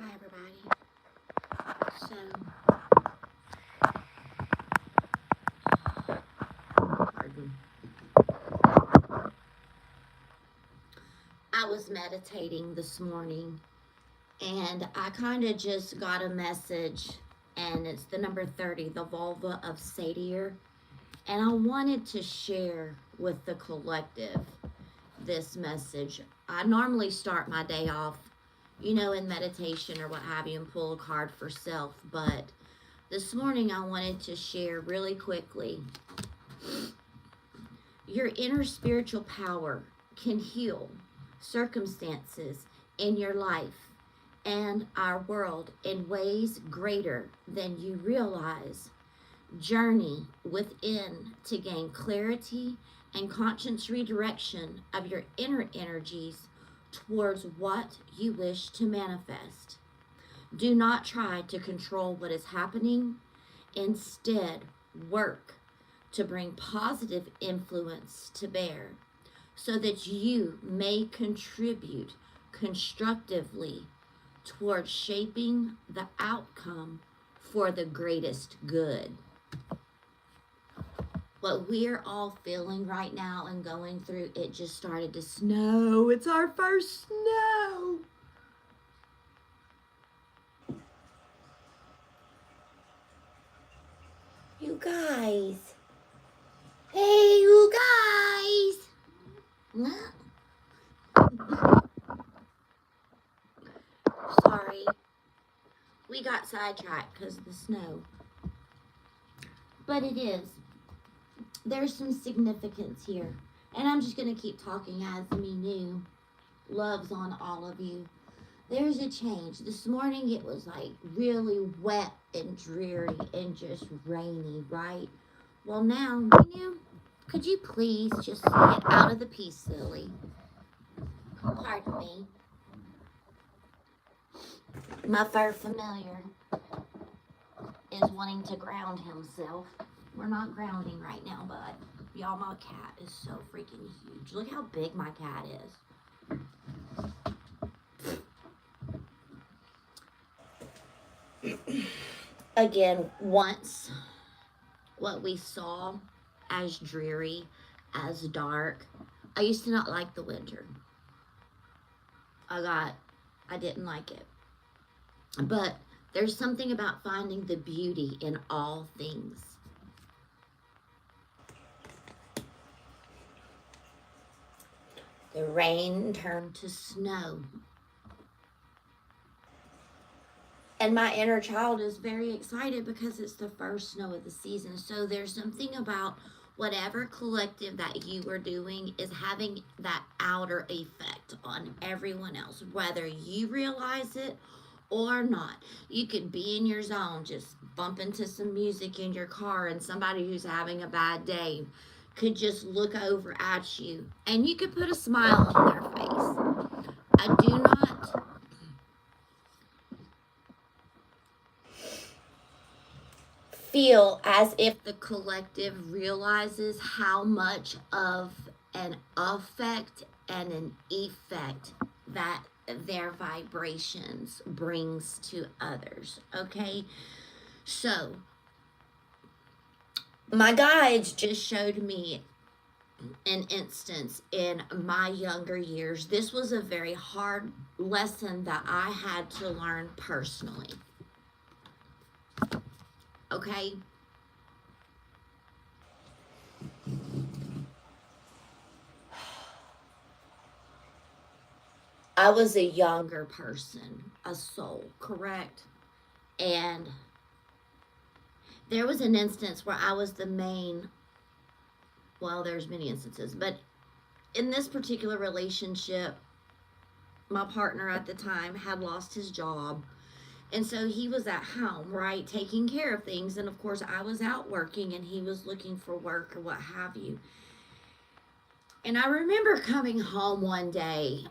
Hi, everybody. So, pardon. I was meditating this morning and I kind of just got a message, and it's the number 30, the Volva of Seidr. And I wanted to share with the collective this message. I normally start my day off, in meditation or what have you, and pull a card for self. But this morning I wanted to share really quickly. Your inner spiritual power can heal circumstances in your life and our world in ways greater than you realize. Journey within to gain clarity and conscious redirection of your inner energies towards what you wish to manifest. Do not try to control what is happening. Instead, work to bring positive influence to bear so that you may contribute constructively towards shaping the outcome for the greatest good. What we're all feeling right now and going through, it just started to snow. It's our first snow. You guys. Hey, you guys. Sorry. We got sidetracked because of the snow. But it is. There's some significance here. And I'm just going to keep talking as me new. Loves on all of you. There's a change. This morning it was like really wet and dreary and just rainy, right? Well, now, could you please just get out of the piece, silly? Pardon me. My fur familiar is wanting to ground himself. We're not grounding right now, but y'all, my cat is so freaking huge. Look how big my cat is. Again, once what we saw as dreary, as dark. I used to not like the winter. I didn't like it. But there's something about finding the beauty in all things. The rain turned to snow. And my inner child is very excited because it's the first snow of the season. So there's something about whatever collective that you are doing is having that outer effect on everyone else, whether you realize it or not. You could be in your zone, just bump into some music in your car, and somebody who's having a bad day could just look over at you and you could put a smile on their face. I do not feel as if the collective realizes how much of an effect and an effect that their vibrations brings to others. Okay, so my guides just showed me an instance in my younger years. This was a very hard lesson that I had to learn personally. Okay? I was a younger person, a soul, correct? And there was an instance where I was the main, well, there's many instances, but in this particular relationship, my partner at the time had lost his job. And so he was at home, right, taking care of things. And of course, I was out working and he was looking for work or what have you. And I remember coming home one day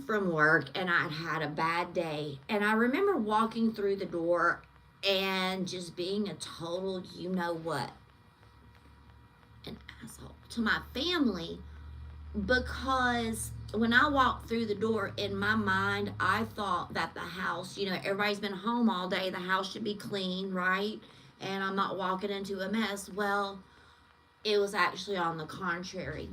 from work and I'd had a bad day. And I remember walking through the door and just being a total you-know-what, an asshole to my family, because when I walked through the door, in my mind, I thought that the house, you know, everybody's been home all day, the house should be clean, right? And I'm not walking into a mess. Well, it was actually on the contrary.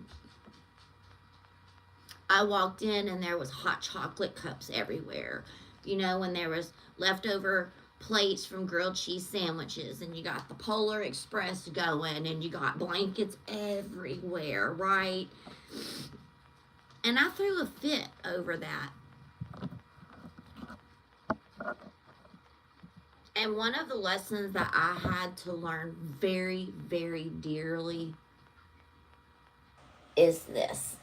I walked in and there was hot chocolate cups everywhere, you know, and there was leftover plates from grilled cheese sandwiches, and you got the Polar Express going, and you got blankets everywhere, right? And I threw a fit over that. And one of the lessons that I had to learn very, very dearly is this.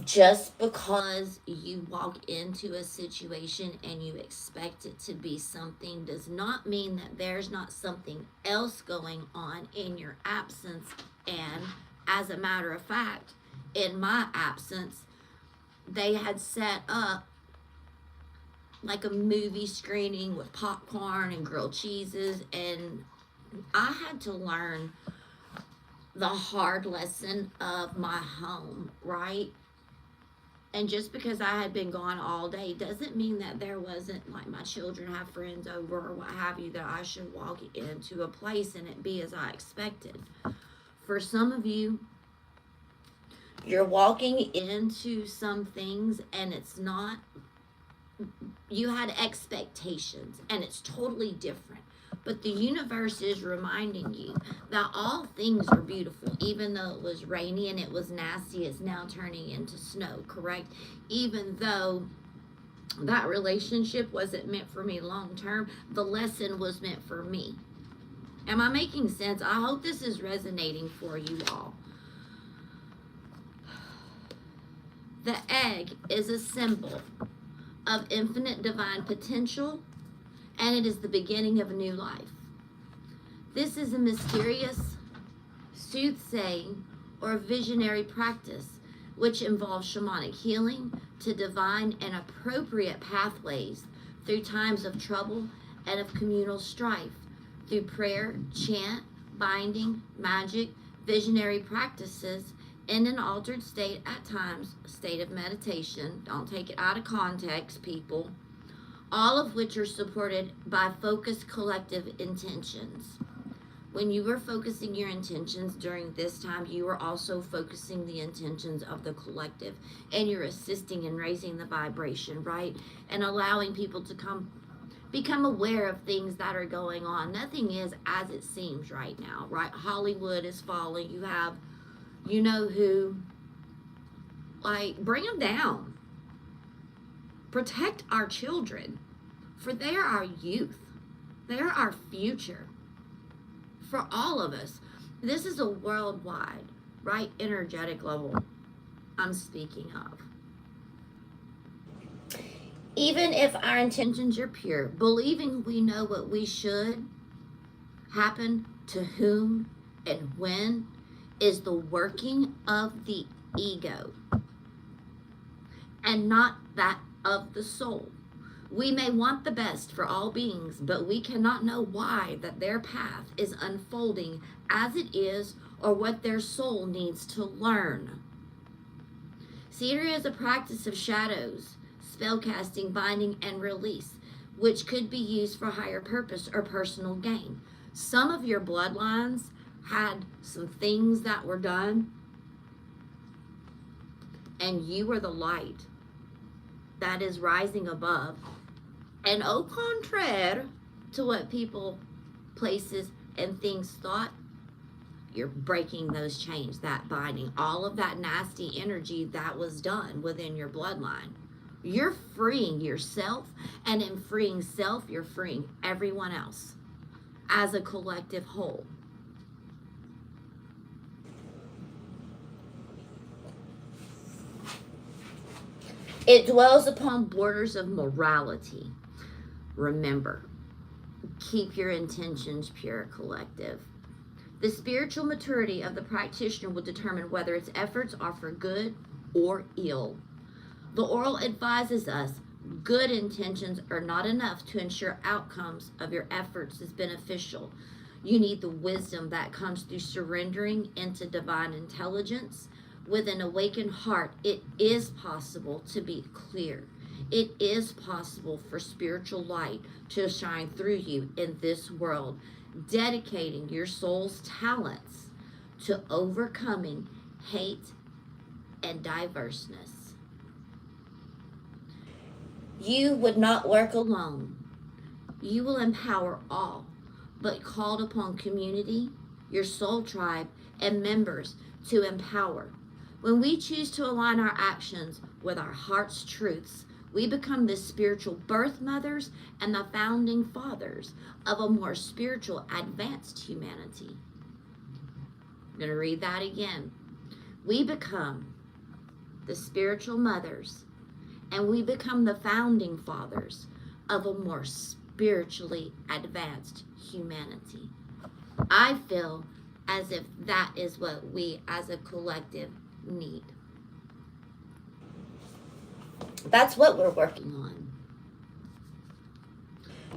Just because you walk into a situation and you expect it to be something does not mean that there's not something else going on in your absence. And as a matter of fact, in my absence, they had set up like a movie screening with popcorn and grilled cheeses, and I had to learn the hard lesson of my home, right? And just because I had been gone all day doesn't mean that there wasn't, like, my children have friends over or what have you, that I should walk into a place and it be as I expected. For some of you, you're walking into some things and it's not, you had expectations and it's totally different. But the universe is reminding you that all things are beautiful. Even though it was rainy and it was nasty, it's now turning into snow, correct? Even though that relationship wasn't meant for me long term, the lesson was meant for me. Am I making sense? I hope this is resonating for you all. The egg is a symbol of infinite divine potential, and it is the beginning of a new life. This is a mysterious, soothsaying, or visionary practice which involves shamanic healing to divine and appropriate pathways through times of trouble and of communal strife, through prayer, chant, binding, magic, visionary practices, in an altered state at times, state of meditation. Don't take it out of context, people. All of which are supported by focused collective intentions. When you were focusing your intentions during this time, you were also focusing the intentions of the collective, and you're assisting in raising the vibration, right? And allowing people to become aware of things that are going on. Nothing is as it seems right now, right? Hollywood is falling. You have, you know who, like, bring them down. Protect our children, for they are our youth. They are our future. For all of us. This is a worldwide, right, energetic level I'm speaking of. Even if our intentions are pure, believing we know what we should happen to whom and when is the working of the ego and not that of the soul. We may want the best for all beings, but we cannot know why that their path is unfolding as it is, or what their soul needs to learn. Seidr is a practice of shadows, spellcasting, binding, and release, which could be used for higher purpose or personal gain. Some of your bloodlines had some things that were done, and you were the light that is rising above. And au contraire to what people, places, and things thought, you're breaking those chains, that binding, all of that nasty energy that was done within your bloodline. You're freeing yourself, and in freeing self, you're freeing everyone else as a collective whole. It dwells upon borders of morality. Remember, keep your intentions pure, collective. The spiritual maturity of the practitioner will determine whether its efforts are for good or ill. The oral advises us good intentions are not enough to ensure outcomes of your efforts is beneficial. You need the wisdom that comes through surrendering into divine intelligence, With an awakened heart, it is possible to be clear. It is possible for spiritual light to shine through you in this world, dedicating your soul's talents to overcoming hate and diverseness. You would not work alone. You will empower all, but called upon community, your soul tribe, and members to empower. When we choose to align our actions with our heart's truths, we become the spiritual birth mothers and the founding fathers of a more spiritual, advanced humanity. I'm going to read that again. We become the spiritual mothers and we become the founding fathers of a more spiritually advanced humanity. I feel as if that is what we as a collective need. That's what we're working on.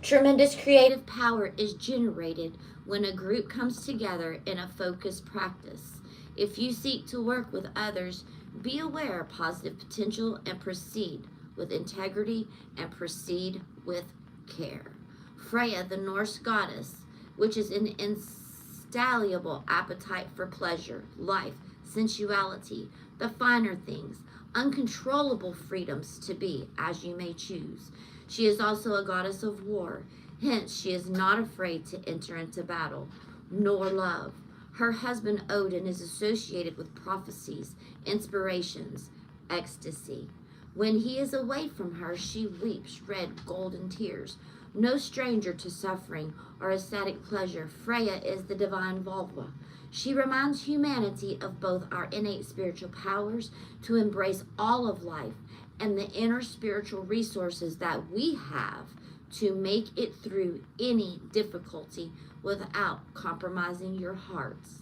Tremendous creative power is generated when a group comes together in a focused practice. If you seek to work with others, be aware of positive potential and proceed with integrity and proceed with care. Freya, the Norse goddess, which is an insatiable appetite for pleasure, life, sensuality, the finer things, uncontrollable freedoms to be as you may choose. She is also a goddess of war. Hence, she is not afraid to enter into battle, nor love. Her husband Odin is associated with prophecies, inspirations, ecstasy. When he is away from her, she weeps red golden tears. No stranger to suffering or ecstatic pleasure, Freya is the divine Volva. She reminds humanity of both our innate spiritual powers to embrace all of life and the inner spiritual resources that we have to make it through any difficulty without compromising your hearts.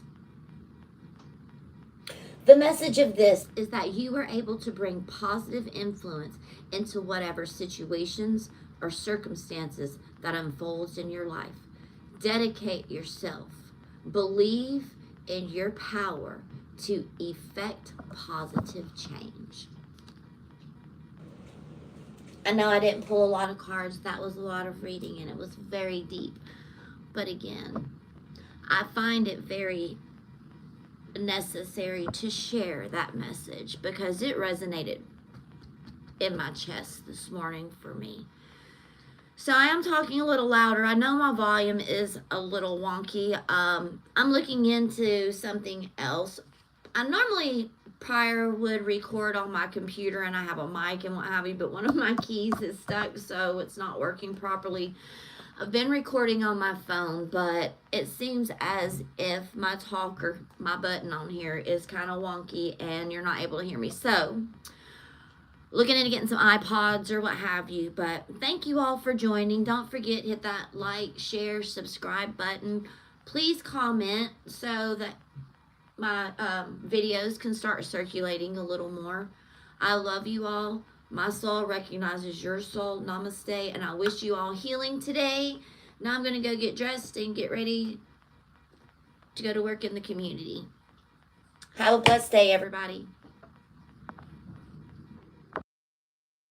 The message of this is that you are able to bring positive influence into whatever situations or circumstances that unfolds in your life. Dedicate yourself. Believe in your power to effect positive change. I know I didn't pull a lot of cards. That was a lot of reading and it was very deep. But again, I find it very necessary to share that message because it resonated in my chest this morning for me. So I am talking a little louder. I know my volume is a little wonky. I'm looking into something else. I normally prior would record on my computer and I have a mic and what have you, but one of my keys is stuck, so it's not working properly. I've been recording on my phone, but it seems as if my talker, my button on here is kind of wonky and you're not able to hear me. So looking into getting some iPods or what have you. But thank you all for joining. Don't forget, hit that like, share, subscribe button. Please comment so that my videos can start circulating a little more. I love you all. My soul recognizes your soul. Namaste. And I wish you all healing today. Now I'm going to go get dressed and get ready to go to work in the community. Have a blessed day, everybody.